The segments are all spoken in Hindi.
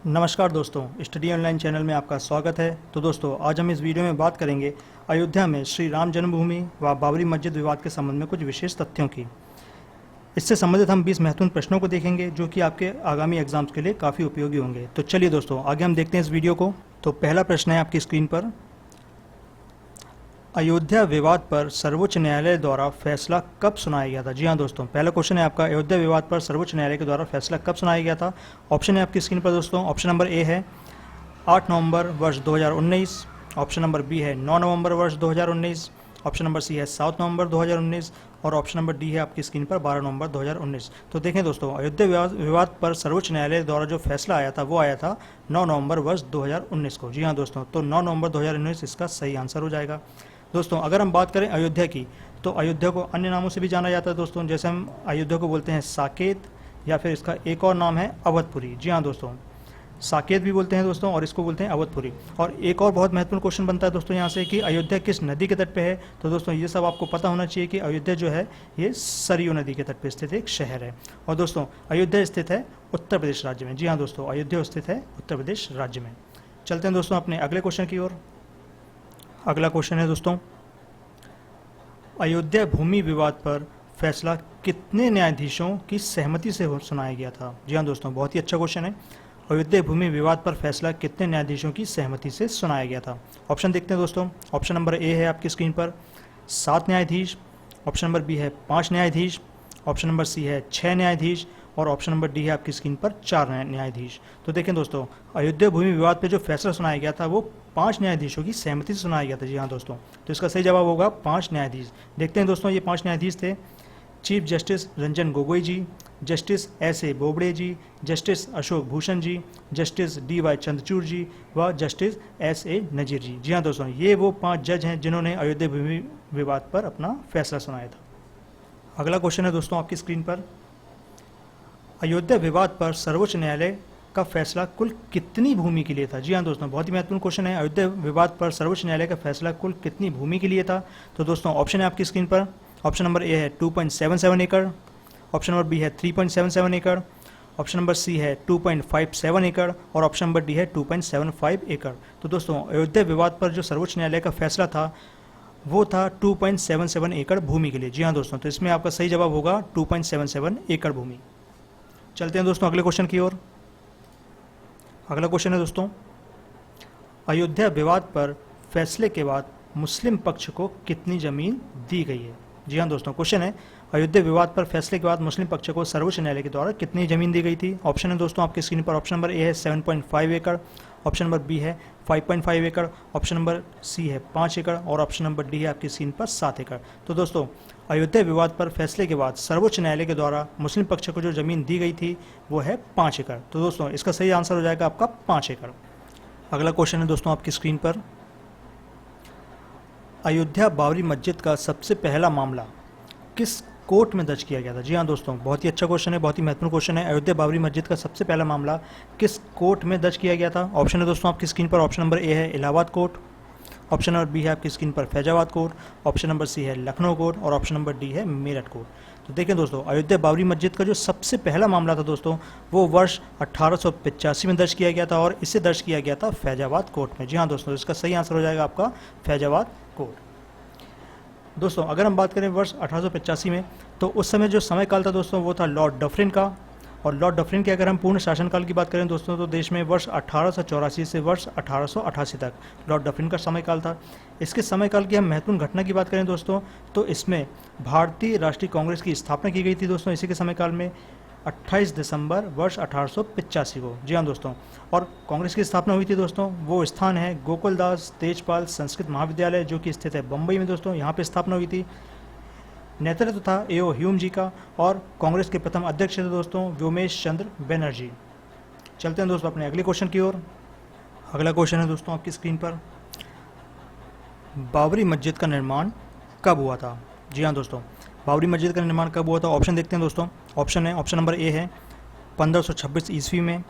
नमस्कार दोस्तों, स्टडी ऑनलाइन चैनल में आपका स्वागत है। तो दोस्तों, आज हम इस वीडियो में बात करेंगे अयोध्या में श्री राम जन्मभूमि व बाबरी मस्जिद विवाद के संबंध में कुछ विशेष तथ्यों की। इससे संबंधित हम 20 महत्वपूर्ण प्रश्नों को देखेंगे जो कि आपके आगामी एग्जाम्स के लिए काफ़ी उपयोगी होंगे। तो चलिए दोस्तों, आगे हम देखते हैं इस वीडियो को। तो पहला प्रश्न है आपकी स्क्रीन पर, अयोध्या विवाद पर सर्वोच्च न्यायालय द्वारा फैसला कब सुनाया गया था। जी हाँ दोस्तों, पहला क्वेश्चन है आपका, अयोध्या विवाद पर सर्वोच्च न्यायालय के द्वारा फैसला कब सुनाया गया था। ऑप्शन है आपकी स्क्रीन पर दोस्तों। ऑप्शन नंबर ए है 8 नवंबर वर्ष 2019, ऑप्शन नंबर बी है 9 नवंबर वर्ष 2019, ऑप्शन नंबर सी है 7 नवंबर 2019 और ऑप्शन नंबर डी है आपकी स्क्रीन पर 12 नवंबर 2019। तो देखें दोस्तों, अयोध्या विवाद पर सर्वोच्च न्यायालय द्वारा जो फैसला आया था वो आया था 9 नवंबर वर्ष 2019 को। जी हाँ दोस्तों, तो 9 नवंबर 2019 इसका सही आंसर हो जाएगा। दोस्तों, अगर हम बात करें अयोध्या की, तो अयोध्या को अन्य नामों से भी जाना जाता है दोस्तों। जैसे हम अयोध्या को बोलते हैं साकेत, या फिर इसका एक और नाम है अवधपुरी। जी हाँ दोस्तों, साकेत भी बोलते हैं दोस्तों और इसको बोलते हैं अवधपुरी। और एक और बहुत महत्वपूर्ण क्वेश्चन बनता है दोस्तों यहाँ से कि अयोध्या किस नदी के तट पे है। तो दोस्तों, ये सब आपको पता होना चाहिए कि अयोध्या जो है ये सरयू नदी के तट पे स्थित एक शहर है। और दोस्तों, अयोध्या स्थित है उत्तर प्रदेश राज्य में। जी हाँ दोस्तों, अयोध्या स्थित है उत्तर प्रदेश राज्य में। चलते हैं दोस्तों अपने अगले क्वेश्चन की ओर। अगला क्वेश्चन है दोस्तों, अयोध्या भूमि विवाद पर फैसला कितने न्यायाधीशों की सहमति से सुनाया गया था। जी हाँ दोस्तों, बहुत ही अच्छा क्वेश्चन है। अयोध्या भूमि विवाद पर फैसला कितने न्यायाधीशों की सहमति से सुनाया गया था। ऑप्शन देखते हैं दोस्तों। ऑप्शन नंबर ए है आपकी स्क्रीन पर 7 न्यायाधीश, ऑप्शन नंबर बी है 5 न्यायाधीश, ऑप्शन नंबर सी है 6 न्यायाधीश और ऑप्शन नंबर डी है आपकी स्क्रीन पर 4 न्यायाधीश। तो देखें दोस्तों, अयोध्या भूमि विवाद पे जो फैसला सुनाया गया था वो 5 न्यायाधीशों की सहमति से सुनाया गया था। जी हाँ दोस्तों, तो इसका सही जवाब होगा 5 न्यायाधीश। देखते हैं दोस्तों, ये 5 न्यायाधीश थे चीफ जस्टिस रंजन गोगोई जी, जस्टिस एस.ए. बोबड़े जी, justice Ashok Bhushan ji, justice D.Y.. Chandrachud जी व जस्टिस एस.ए. नजीर जी। जी हाँ दोस्तों, ये वो 5 जज हैं जिन्होंने अयोध्या भूमि विवाद पर अपना फैसला सुनाया था। अगला क्वेश्चन है दोस्तों आपकी स्क्रीन पर, अयोध्या विवाद पर सर्वोच्च न्यायालय का फैसला कुल कितनी भूमि के लिए था। जी हाँ दोस्तों, बहुत ही महत्वपूर्ण क्वेश्चन है। अयोध्या विवाद पर सर्वोच्च न्यायालय का फैसला कुल कितनी भूमि के लिए था। तो दोस्तों, ऑप्शन है आपकी स्क्रीन पर। ऑप्शन नंबर ए है 2.77 एकड़, ऑप्शन नंबर बी है 3.77 एकड़, ऑप्शन नंबर सी है 2.57 एकड़ और ऑप्शन नंबर डी है 2.75 एकड़। तो दोस्तों, अयोध्या विवाद पर जो सर्वोच्च न्यायालय का फैसला था वो था 2.77 एकड़ भूमि के लिए। जी हाँ दोस्तों, तो इसमें आपका सही जवाब होगा 2.77 एकड़ भूमि। चलते हैं दोस्तों अगले क्वेश्चन की ओर। अगला क्वेश्चन है दोस्तों, अयोध्या विवाद पर फैसले के बाद मुस्लिम पक्ष को कितनी जमीन दी गई है। जी हाँ दोस्तों, क्वेश्चन है अयोध्या विवाद पर फैसले के बाद मुस्लिम पक्ष को सर्वोच्च न्यायालय के द्वारा कितनी जमीन दी गई थी। ऑप्शन है दोस्तों आपकी स्क्रीन पर। ऑप्शन नंबर ए है 7.5 एकड़, ऑप्शन नंबर बी है 5.5 एकड़, ऑप्शन नंबर सी है 5 एकड़ और ऑप्शन नंबर डी है आपकी स्क्रीन पर 7 एकड़। तो दोस्तों, अयोध्या विवाद पर फैसले के बाद सर्वोच्च न्यायालय के द्वारा मुस्लिम पक्ष को जो जमीन दी गई थी वो है 5 एकड़। तो दोस्तों, इसका सही आंसर हो जाएगा आपका 5 एकड़। अगला क्वेश्चन है दोस्तों आपकी स्क्रीन पर, अयोध्या बाबरी मस्जिद का सबसे पहला मामला किस कोर्ट में दर्ज किया गया था। जी हाँ दोस्तों, बहुत ही अच्छा क्वेश्चन है, बहुत ही महत्वपूर्ण क्वेश्चन है। अयोध्या बाबरी मस्जिद का सबसे पहला मामला किस कोर्ट में दर्ज किया गया था। ऑप्शन है दोस्तों आपकी स्क्रीन पर। ऑप्शन नंबर ए है Allahabad court, option number B है आपकी स्क्रीन पर Faizabad court, option number C है लखनऊ कोर्ट और ऑप्शन नंबर डी है मेरठ कोर्ट। तो देखें दोस्तों, अयोध्या बाबरी मस्जिद का जो सबसे पहला मामला था दोस्तों वो वर्ष 1885 में दर्ज किया गया था और इसे दर्ज किया गया था फैजाबाद कोर्ट में। जी हाँ दोस्तों, इसका सही आंसर हो जाएगा आपका फैजाबाद कोर्ट। दोस्तों, अगर हम बात करें वर्ष 1885 में, तो उस समय जो समय काल था दोस्तों वो था लॉर्ड डफरिन का। और लॉर्ड डफरिन के अगर हम पूर्ण शासनकाल की बात करें दोस्तों, तो देश में वर्ष 1884 से वर्ष 1888 तक लॉर्ड डफरिन का समय काल था। इसके समय काल की हम महत्वपूर्ण घटना की बात करें दोस्तों, तो इसमें भारतीय राष्ट्रीय कांग्रेस की स्थापना की गई थी दोस्तों इसी के समय काल में 28 दिसंबर वर्ष 1885 को। जी हाँ दोस्तों, और कांग्रेस की स्थापना हुई थी दोस्तों, वो स्थान है गोकुलदास तेजपाल संस्कृत महाविद्यालय जो कि स्थित है बम्बई में दोस्तों, यहाँ पे स्थापना हुई थी। नेतृत्व था ए.ओ. ह्यूम जी का और कांग्रेस के प्रथम अध्यक्ष थे दोस्तों व्योमेश चंद्र बनर्जी। चलते हैं दोस्तों अपने अगले क्वेश्चन की ओर। अगला क्वेश्चन है दोस्तों आपकी स्क्रीन पर, बाबरी मस्जिद का निर्माण कब हुआ था। जी हाँ दोस्तों, बाबरी मस्जिद का निर्माण कब हुआ था। ऑप्शन देखते हैं दोस्तों। ऑप्शन नंबर ए है 1526 ईस्वी में,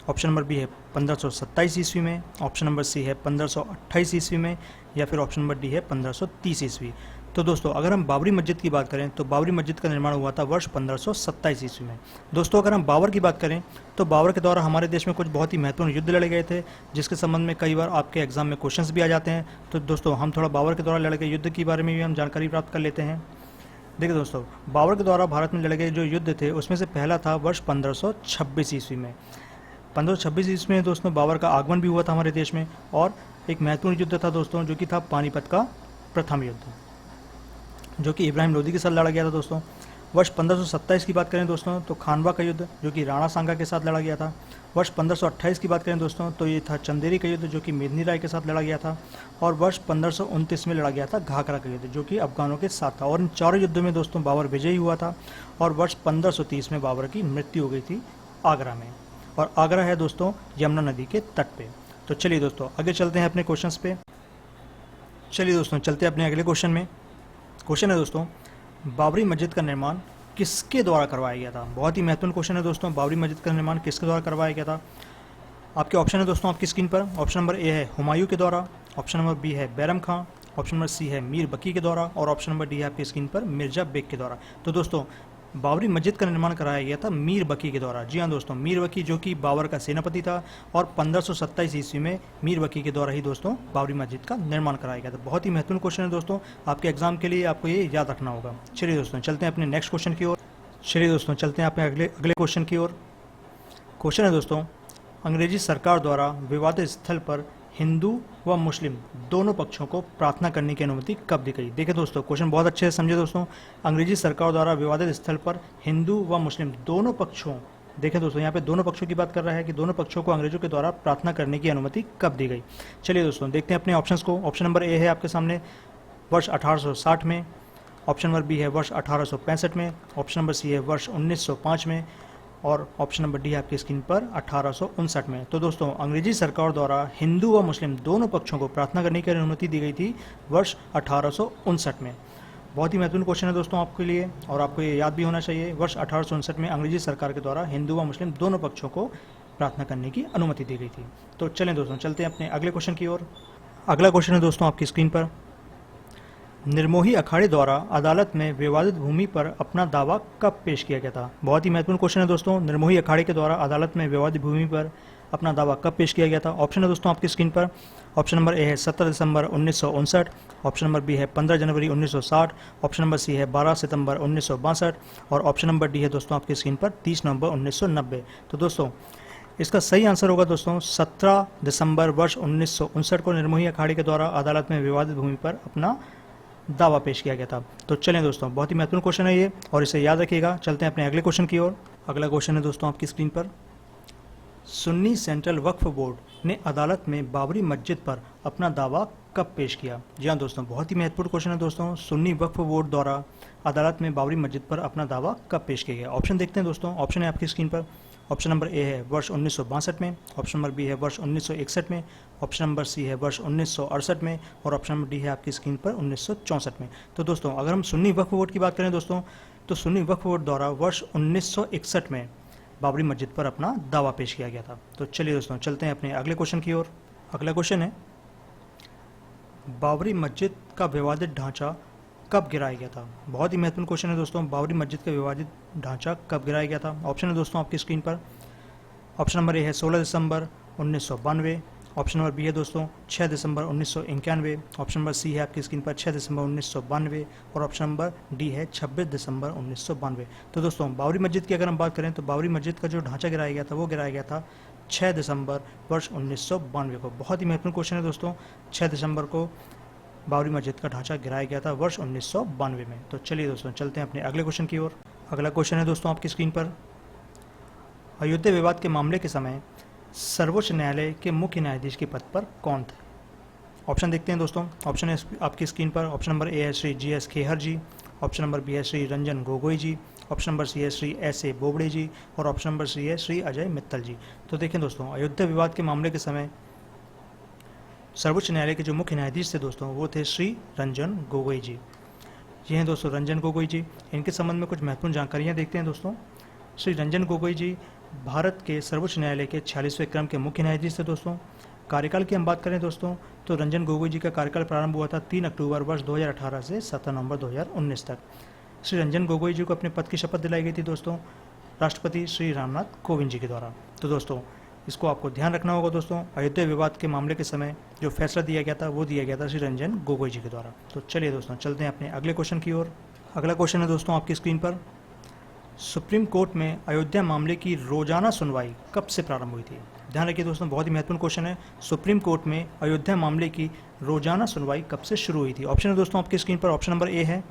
ऑप्शन नंबर बी है 1527 ईस्वी में, ऑप्शन नंबर सी है 1528 ईस्वी में या फिर ऑप्शन नंबर डी है 1530 ईस्वी। तो दोस्तों अगर हम बाबरी मस्जिद की बात करें तो बाबरी मस्जिद का निर्माण हुआ था वर्ष 1527 ईस्वी में। दोस्तों अगर हम बाबर की बात करें तो बाबर के द्वारा हमारे देश में कुछ बहुत ही महत्वपूर्ण युद्ध लड़े गए थे, जिसके संबंध में कई बार आपके एग्जाम में क्वेश्चंस भी आ जाते हैं। तो दोस्तों हम थोड़ा बाबर के द्वारा लड़े गए युद्ध के बारे में भी हम जानकारी प्राप्त कर लेते हैं। देखिए दोस्तों, बाबर के द्वारा भारत में लड़े गए जो युद्ध थे उसमें से पहला था वर्ष 1526 ईस्वी में। 1526 ईस्वी में दोस्तों बाबर का आगमन भी हुआ था हमारे देश में, और एक महत्वपूर्ण युद्ध था दोस्तों जो कि था पानीपत का प्रथम युद्ध, जो कि इब्राहिम लोदी के साथ लड़ा गया था। दोस्तों वर्ष 1527 की बात करें दोस्तों तो खानवा का युद्ध जो कि राणा सांगा के साथ लड़ा गया था। वर्ष 1528 की बात करें दोस्तों तो ये था चंदेरी का युद्ध जो कि मेदिनी राय के साथ लड़ा गया था। और वर्ष 1529 में लड़ा गया था घाघरा का युद्ध जो कि अफगानों के साथ था। और इन चारों युद्धों में दोस्तों बाबर विजयी हुआ था। और वर्ष 1530 में बाबर की मृत्यु हो गई थी आगरा में, और आगरा है दोस्तों यमुना नदी के तट पे। तो चलिए दोस्तों आगे चलते हैं अपने क्वेश्चंस पे। चलिए दोस्तों चलते हैं अपने अगले क्वेश्चन में। क्वेश्चन है दोस्तों, बाबरी मस्जिद का निर्माण किसके द्वारा करवाया गया था? बहुत ही महत्वपूर्ण क्वेश्चन है दोस्तों, बाबरी मस्जिद का निर्माण किसके द्वारा करवाया गया था? आपके ऑप्शन है दोस्तों आपकी स्क्रीन पर। ऑप्शन नंबर ए है हुमायूं के द्वारा, ऑप्शन नंबर बी है बैरम खां, ऑप्शन नंबर सी है मीर बकी के द्वारा, और ऑप्शन नंबर डी है आपकी स्क्रीन पर मिर्जा बेग के द्वारा। तो दोस्तों बाबरी मस्जिद का निर्माण कराया गया था मीर बकी के द्वारा। जी हाँ दोस्तों, मीर बकी जो कि बाबर का सेनापति था, और 1527 ईस्वी में मीर बकी के द्वारा ही दोस्तों बाबरी मस्जिद का निर्माण कराया गया था। बहुत ही महत्वपूर्ण क्वेश्चन है दोस्तों, आपके एग्जाम के लिए आपको ये याद रखना होगा। चलिए दोस्तों चलते हैं अपने नेक्स्ट क्वेश्चन की ओर। चलिए दोस्तों चलते हैं अपने अगले क्वेश्चन की ओर। क्वेश्चन है दोस्तों, अंग्रेजी सरकार द्वारा विवादित स्थल पर हिंदू व मुस्लिम दोनों पक्षों को प्रार्थना करने की अनुमति कब दी गई? देखिए दोस्तों क्वेश्चन बहुत अच्छे से समझे दोस्तों। अंग्रेजी सरकार द्वारा विवादित स्थल पर हिंदू व मुस्लिम दोनों पक्षों, देखिए दोस्तों यहाँ पे दोनों पक्षों की बात कर रहा है कि दोनों पक्षों को अंग्रेजों के द्वारा प्रार्थना करने की अनुमति कब दी गई। चलिए दोस्तों देखते हैं अपने ऑप्शंस को। ऑप्शन नंबर ए है आपके सामने वर्ष 1860 में, ऑप्शन नंबर बी है वर्ष 1865 में, ऑप्शन नंबर सी है वर्ष 1905 में, और ऑप्शन नंबर डी है आपकी स्क्रीन पर 1859 में। तो दोस्तों अंग्रेजी सरकार द्वारा हिंदू व मुस्लिम दोनों पक्षों को प्रार्थना करने की अनुमति दी गई थी वर्ष 1859 में। बहुत ही महत्वपूर्ण क्वेश्चन है दोस्तों आपके लिए, और आपको ये याद भी होना चाहिए। वर्ष 1859 में अंग्रेजी सरकार के द्वारा हिंदू व मुस्लिम दोनों पक्षों को प्रार्थना करने की अनुमति दी गई थी। तो चलें दोस्तों चलते हैं अपने अगले क्वेश्चन की ओर। अगला क्वेश्चन है दोस्तों आपकी स्क्रीन पर, निर्मोही अखाड़े द्वारा अदालत में विवादित भूमि पर अपना दावा कब पेश किया गया था? बहुत ही महत्वपूर्ण क्वेश्चन है दोस्तों, निर्मोही अखाड़े के द्वारा अदालत में विवादित भूमि पर अपना दावा कब पेश किया गया था? ऑप्शन है दोस्तों आपकी स्क्रीन पर। ऑप्शन नंबर ए है 17 दिसंबर 1959, ऑप्शन नंबर बी है 15 जनवरी 1960, ऑप्शन नंबर सी है 12 सितंबर 1962, और ऑप्शन नंबर डी है दोस्तों आपकी स्क्रीन पर 30 नवंबर 1990। तो दोस्तों इसका सही आंसर होगा दोस्तों 17 दिसंबर वर्ष 1959 को निर्मोही अखाड़े के द्वारा अदालत में विवादित भूमि पर अपना दावा पेश किया गया था। तो चलें दोस्तों बहुत ही महत्वपूर्ण क्वेश्चन है ये, और इसे याद रखिएगा। चलते हैं अपने अगले क्वेश्चन की ओर। अगला क्वेश्चन है दोस्तों आपकी स्क्रीन पर, सुन्नी सेंट्रल वक्फ बोर्ड ने अदालत में बाबरी मस्जिद पर अपना दावा कब पेश किया? जी हाँ दोस्तों, बहुत ही महत्वपूर्ण क्वेश्चन है दोस्तों, सुन्नी वक्फ बोर्ड द्वारा अदालत में बाबरी मस्जिद पर अपना दावा कब पेश किया गया? ऑप्शन देखते हैं दोस्तों। ऑप्शन है आपकी स्क्रीन पर। ऑप्शन नंबर ए है वर्ष 1962 में, ऑप्शन नंबर बी है वर्ष 1961 में, ऑप्शन नंबर सी है वर्ष 1968 में, और ऑप्शन नंबर डी है आपकी स्क्रीन पर 1964 में। तो दोस्तों अगर हम सुन्नी वक्फ बोर्ड की बात करें दोस्तों, तो सुन्नी वक्फ बोर्ड द्वारा वर्ष 1961 में बाबरी मस्जिद पर अपना दावा पेश किया गया था। तो चलिए दोस्तों चलते हैं अपने अगले क्वेश्चन की ओर। अगला क्वेश्चन है, बाबरी मस्जिद का विवादित ढांचा कब गिराया गया था? बहुत ही महत्वपूर्ण क्वेश्चन है दोस्तों, बाबरी मस्जिद का विवादित ढांचा कब गिराया गया था? ऑप्शन है दोस्तों आपकी स्क्रीन पर। ऑप्शन नंबर ए है 16 दिसंबर 1992, ऑप्शन नंबर बी है दोस्तों 6 दिसंबर 1991, ऑप्शन नंबर सी है आपकी स्क्रीन पर 6 दिसंबर 1992, और ऑप्शन नंबर डी है 26 दिसंबर 1992। तो दोस्तों बाबरी मस्जिद की अगर हम बात करें तो बाबरी मस्जिद का जो ढांचा गिराया गया था वो गिराया गया था 6 दिसंबर वर्ष 1992 को। बहुत ही महत्वपूर्ण क्वेश्चन है दोस्तों, 6 दिसंबर को बाबरी मस्जिद का ढांचा गिराया गया था वर्ष 1992 में। तो चलिए दोस्तों चलते हैं अपने अगले क्वेश्चन की ओर। अगला क्वेश्चन है दोस्तों आपकी स्क्रीन पर, अयोध्या विवाद के मामले के समय सर्वोच्च न्यायालय के मुख्य न्यायाधीश के पद पर कौन थे? ऑप्शन देखते हैं दोस्तों। ऑप्शन है आपकी स्क्रीन पर। ऑप्शन नंबर ए है श्री GS खेहर जी, ऑप्शन नंबर बी है श्री रंजन गोगोई जी, ऑप्शन नंबर सी है श्री SA बोबड़े जी, और ऑप्शन नंबर सी है श्री अजय मित्तल जी। तो देखें दोस्तों, अयोध्या विवाद के मामले के समय सर्वोच्च न्यायालय के जो मुख्य न्यायाधीश थे दोस्तों वो थे श्री रंजन गोगोई जी। ये हैं दोस्तों रंजन गोगोई जी। इनके संबंध में कुछ महत्वपूर्ण जानकारियाँ देखते हैं दोस्तों। श्री रंजन गोगोई जी भारत के सर्वोच्च न्यायालय के 46वें क्रम के मुख्य न्यायाधीश थे दोस्तों। कार्यकाल की हम बात करें दोस्तों तो रंजन गोगोई जी का कार्यकाल प्रारंभ हुआ था 3 अक्टूबर वर्ष 2018 से 17 नवंबर 2019 तक। श्री रंजन गोगोई जी को अपने पद की शपथ दिलाई गई थी दोस्तों राष्ट्रपति श्री रामनाथ कोविंद जी के द्वारा। तो दोस्तों इसको आपको ध्यान रखना होगा दोस्तों, अयोध्या विवाद के मामले के समय जो फैसला दिया गया था वो दिया गया था श्री रंजन गोगोई जी के द्वारा। तो चलिए दोस्तों चलते हैं अपने अगले क्वेश्चन की ओर। अगला क्वेश्चन है दोस्तों आपकी स्क्रीन पर, सुप्रीम कोर्ट में अयोध्या मामले की रोजाना सुनवाई कब से प्रारंभ हुई थी? ध्यान रखिए दोस्तों, बहुत ही महत्वपूर्ण क्वेश्चन है। सुप्रीम कोर्ट में अयोध्या मामले की रोजाना सुनवाई कब से शुरू हुई थी? ऑप्शन है दोस्तों आपकी स्क्रीन पर, ऑप्शन नंबर ए है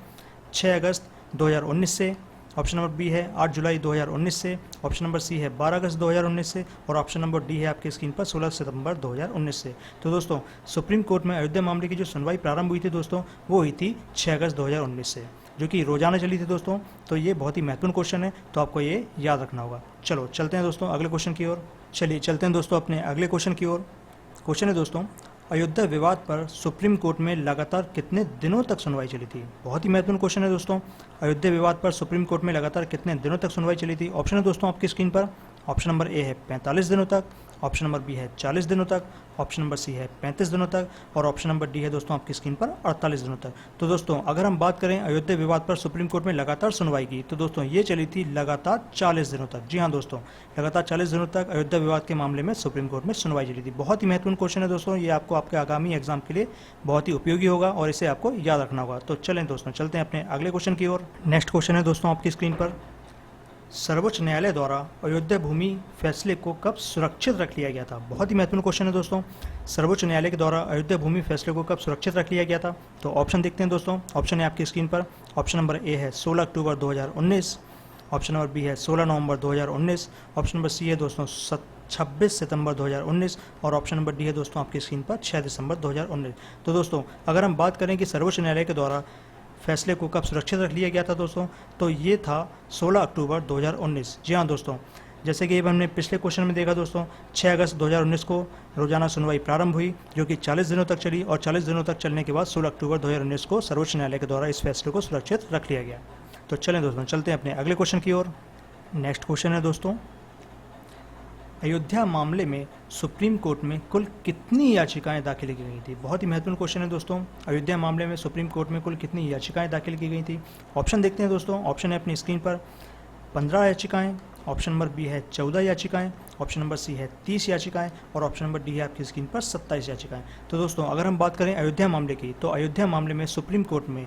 6 अगस्त 2019 से, ऑप्शन नंबर बी है 8 जुलाई 2019 से, ऑप्शन नंबर सी है 12 अगस्त 2019 से और ऑप्शन नंबर डी है आपकी स्क्रीन पर 16 सितंबर 2019 से। तो दोस्तों सुप्रीम कोर्ट में अयोध्या मामले की जो सुनवाई प्रारंभ हुई थी दोस्तों वो हुई थी 6 अगस्त 2019 से, जो कि रोजाना चली थी दोस्तों। तो ये बहुत ही महत्वपूर्ण क्वेश्चन है, तो आपको ये याद रखना होगा। चलो चलते हैं दोस्तों अगले क्वेश्चन की ओर। चलिए चलते हैं दोस्तों अपने अगले क्वेश्चन की ओर। क्वेश्चन है दोस्तों, अयोध्या विवाद पर सुप्रीम कोर्ट में लगातार कितने दिनों तक सुनवाई चली थी? बहुत ही महत्वपूर्ण क्वेश्चन है दोस्तों, अयोध्या विवाद पर सुप्रीम कोर्ट में लगातार कितने दिनों तक सुनवाई चली थी? ऑप्शन है दोस्तों आपकी स्क्रीन पर, ऑप्शन नंबर ए है 45 दिनों तक, ऑप्शन नंबर बी है 40 दिनों तक, ऑप्शन नंबर सी है 35 दिनों तक और ऑप्शन नंबर डी है दोस्तों आपकी स्क्रीन पर 48 दिनों तक। तो दोस्तों अगर हम बात करें अयोध्या विवाद पर सुप्रीम कोर्ट में लगातार सुनवाई की तो दोस्तों ये चली थी लगातार 40 दिनों तक। जी हाँ दोस्तों, लगातार 40 दिनों तक अयोध्या विवाद के मामले में सुप्रीम कोर्ट में सुनवाई चली थी। बहुत ही महत्वपूर्ण क्वेश्चन है दोस्तों, ये आपको आपके आगामी एग्जाम के लिए बहुत ही उपयोगी होगा और इसे आपको याद रखना होगा। तो चलें दोस्तों चलते हैं अपने अगले क्वेश्चन की ओर। नेक्स्ट क्वेश्चन है दोस्तों आपकी स्क्रीन पर, सर्वोच्च न्यायालय द्वारा अयोध्या भूमि फैसले को कब सुरक्षित रख लिया गया था? बहुत ही महत्वपूर्ण क्वेश्चन है दोस्तों, सर्वोच्च न्यायालय के द्वारा अयोध्या भूमि फैसले को कब सुरक्षित रख लिया गया था? तो ऑप्शन देखते हैं दोस्तों, ऑप्शन है आपकी स्क्रीन पर, ऑप्शन नंबर ए है 16 अक्टूबर 2019, ऑप्शन नंबर बी है 16 नवंबर 2019, ऑप्शन नंबर सी है दोस्तों 26 सितंबर 2019 और ऑप्शन नंबर डी है दोस्तों आपकी स्क्रीन पर 6 दिसंबर 2019। तो दोस्तों अगर हम बात करें कि सर्वोच्च न्यायालय के द्वारा फैसले को कब सुरक्षित रख लिया गया था दोस्तों, तो ये था 16 अक्टूबर 2019। जी हाँ दोस्तों, जैसे कि हमने पिछले क्वेश्चन में देखा दोस्तों 6 अगस्त 2019 को रोजाना सुनवाई प्रारंभ हुई जो कि 40 दिनों तक चली और 40 दिनों तक चलने के बाद 16 अक्टूबर 2019 को सर्वोच्च न्यायालय के द्वारा इस फैसले को सुरक्षित रख लिया गया। तो चलें दोस्तों चलते हैं अपने अगले क्वेश्चन की ओर। नेक्स्ट क्वेश्चन है दोस्तों, अयोध्या मामले में सुप्रीम कोर्ट में कुल कितनी याचिकाएं दाखिल की गई थी? बहुत ही महत्वपूर्ण क्वेश्चन है दोस्तों, अयोध्या मामले में सुप्रीम कोर्ट में कुल कितनी याचिकाएं दाखिल की गई थी? ऑप्शन देखते हैं दोस्तों, ऑप्शन है अपनी स्क्रीन पर 15 याचिकाएं, ऑप्शन नंबर बी है 14 याचिकाएं, ऑप्शन नंबर सी है 30 याचिकाएं और ऑप्शन नंबर डी है आपकी स्क्रीन पर 27 याचिकाएं। तो दोस्तों अगर हम बात करें अयोध्या मामले की तो अयोध्या मामले में सुप्रीम कोर्ट में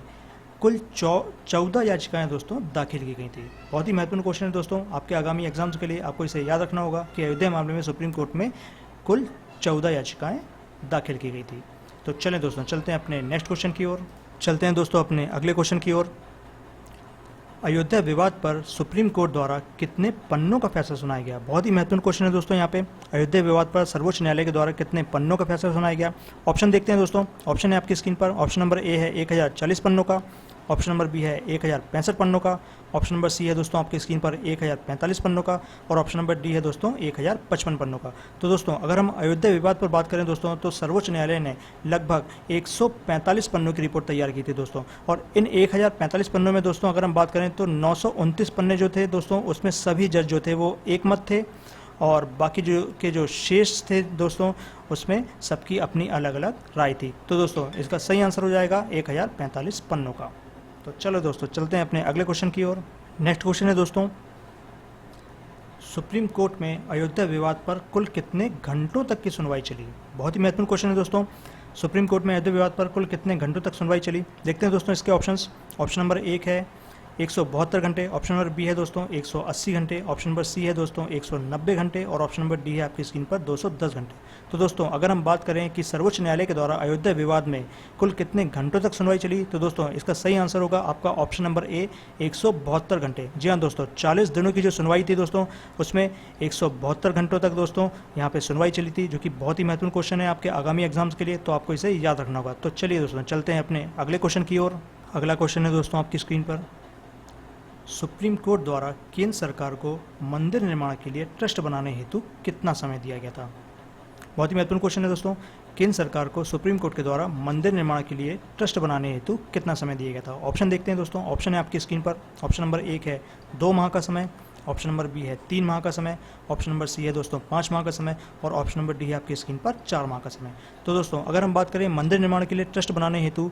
कुल 14 याचिकाएं दोस्तों दाखिल की गई थी। बहुत ही महत्वपूर्ण क्वेश्चन है दोस्तों, आपके आगामी एग्जाम्स के लिए आपको इसे याद रखना होगा कि अयोध्या मामले में सुप्रीम कोर्ट में कुल 14 याचिकाएं दाखिल की गई थी। तो चलें दोस्तों चलते हैं अपने नेक्स्ट क्वेश्चन की ओर। चलते हैं दोस्तों अपने अगले क्वेश्चन की ओर। अयोध्या विवाद पर सुप्रीम कोर्ट द्वारा कितने पन्नों का फैसला सुनाया गया? बहुत ही महत्वपूर्ण क्वेश्चन है दोस्तों, यहाँ पे अयोध्या विवाद पर सर्वोच्च न्यायालय के द्वारा कितने पन्नों का फैसला सुनाया गया? ऑप्शन देखते हैं दोस्तों, ऑप्शन है आपकी स्क्रीन पर, ऑप्शन नंबर ए है 1040 पन्नों का, ऑप्शन नंबर बी है 1065 पन्नों का, ऑप्शन नंबर सी है दोस्तों आपकी स्क्रीन पर 1045 पन्नों का और ऑप्शन नंबर डी है दोस्तों 1055 पन्नों का। तो दोस्तों अगर हम अयोध्या विवाद पर बात करें दोस्तों तो सर्वोच्च न्यायालय ने लगभग 145 पन्नों की रिपोर्ट तैयार की थी दोस्तों, और इन 1045 पन्नों में दोस्तों अगर हम बात करें तो 929 पन्ने जो थे दोस्तों उसमें सभी जज जो थे वो एक मत थे और बाकी जो शेष थे दोस्तों उसमें सबकी अपनी अलग अलग राय थी। तो दोस्तों इसका सही आंसर हो जाएगा 1045 पन्नों का। तो चलो दोस्तों चलते हैं अपने अगले क्वेश्चन की ओर। नेक्स्ट क्वेश्चन है दोस्तों, सुप्रीम कोर्ट में अयोध्या विवाद पर कुल कितने घंटों तक की सुनवाई चली? बहुत ही महत्वपूर्ण क्वेश्चन है दोस्तों, सुप्रीम कोर्ट में अयोध्या विवाद पर कुल कितने घंटों तक सुनवाई चली? देखते हैं दोस्तों इसके ऑप्शंस। ऑप्शन नंबर 1 है 172 घंटे, ऑप्शन नंबर बी है दोस्तों 180 घंटे, ऑप्शन नंबर सी है दोस्तों 190 घंटे और ऑप्शन नंबर डी है आपकी स्क्रीन पर 210 घंटे। तो दोस्तों अगर हम बात करें कि सर्वोच्च न्यायालय के द्वारा अयोध्या विवाद में कुल कितने घंटों तक सुनवाई चली तो दोस्तों इसका सही आंसर होगा आपका ऑप्शन नंबर ए 172 घंटे। जी हाँ दोस्तों, 40 दिनों की जो सुनवाई थी दोस्तों उसमें 172 घंटों तक दोस्तों यहाँ पे सुनवाई चली थी, जो कि बहुत ही महत्वपूर्ण क्वेश्चन है आपके आगामी एग्जाम्स के लिए, तो आपको इसे याद रखना होगा। तो चलिए दोस्तों चलते हैं अपने अगले क्वेश्चन की ओर। अगला क्वेश्चन है दोस्तों आपकी स्क्रीन पर, सुप्रीम कोर्ट द्वारा केंद्र सरकार को मंदिर निर्माण के लिए ट्रस्ट बनाने हेतु कितना समय दिया गया था? बहुत ही महत्वपूर्ण क्वेश्चन है दोस्तों, केंद्र सरकार को सुप्रीम कोर्ट के द्वारा मंदिर निर्माण के लिए ट्रस्ट बनाने हेतु कितना समय दिया गया था? ऑप्शन देखते हैं दोस्तों, ऑप्शन है आपकी स्क्रीन पर, ऑप्शन नंबर 1 है 2 माह का समय, ऑप्शन नंबर बी है 3 माह का समय, ऑप्शन नंबर सी है दोस्तों 5 माह का समय और ऑप्शन नंबर डी है आपकी स्क्रीन पर 4 माह का समय। तो दोस्तों अगर हम बात करें मंदिर निर्माण के लिए ट्रस्ट बनाने हेतु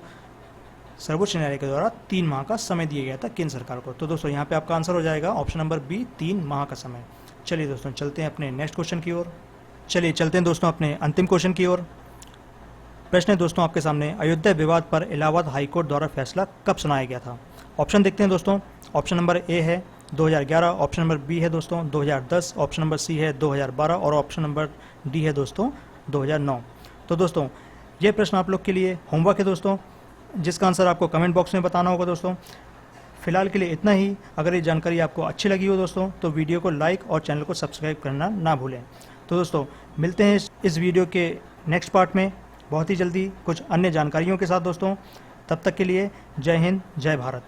सर्वोच्च न्यायालय के द्वारा 3 माह का समय दिया गया था केंद्र सरकार को। तो दोस्तों यहाँ पे आपका आंसर हो जाएगा ऑप्शन नंबर बी 3 माह का समय। चलिए दोस्तों चलते हैं अपने नेक्स्ट क्वेश्चन की ओर। चलिए चलते हैं दोस्तों अपने अंतिम क्वेश्चन की ओर। प्रश्न है दोस्तों आपके सामने, अयोध्या विवाद पर इलाहाबाद हाईकोर्ट द्वारा फैसला कब सुनाया गया था? ऑप्शन देखते हैं दोस्तों। ऑप्शन नंबर ए है 2011, ऑप्शन नंबर बी है दोस्तों 2010, ऑप्शन नंबर सी है 2012 और ऑप्शन नंबर डी है दोस्तों 2009। तो दोस्तों ये प्रश्न आप लोग के लिए होमवर्क है दोस्तों, जिसका आंसर आपको कमेंट बॉक्स में बताना होगा दोस्तों। फिलहाल के लिए इतना ही। अगर ये जानकारी आपको अच्छी लगी हो दोस्तों तो वीडियो को लाइक और चैनल को सब्सक्राइब करना ना भूलें। तो दोस्तों मिलते हैं इस वीडियो के नेक्स्ट पार्ट में बहुत ही जल्दी कुछ अन्य जानकारियों के साथ दोस्तों। तब तक के लिए जय हिंद, जय भारत।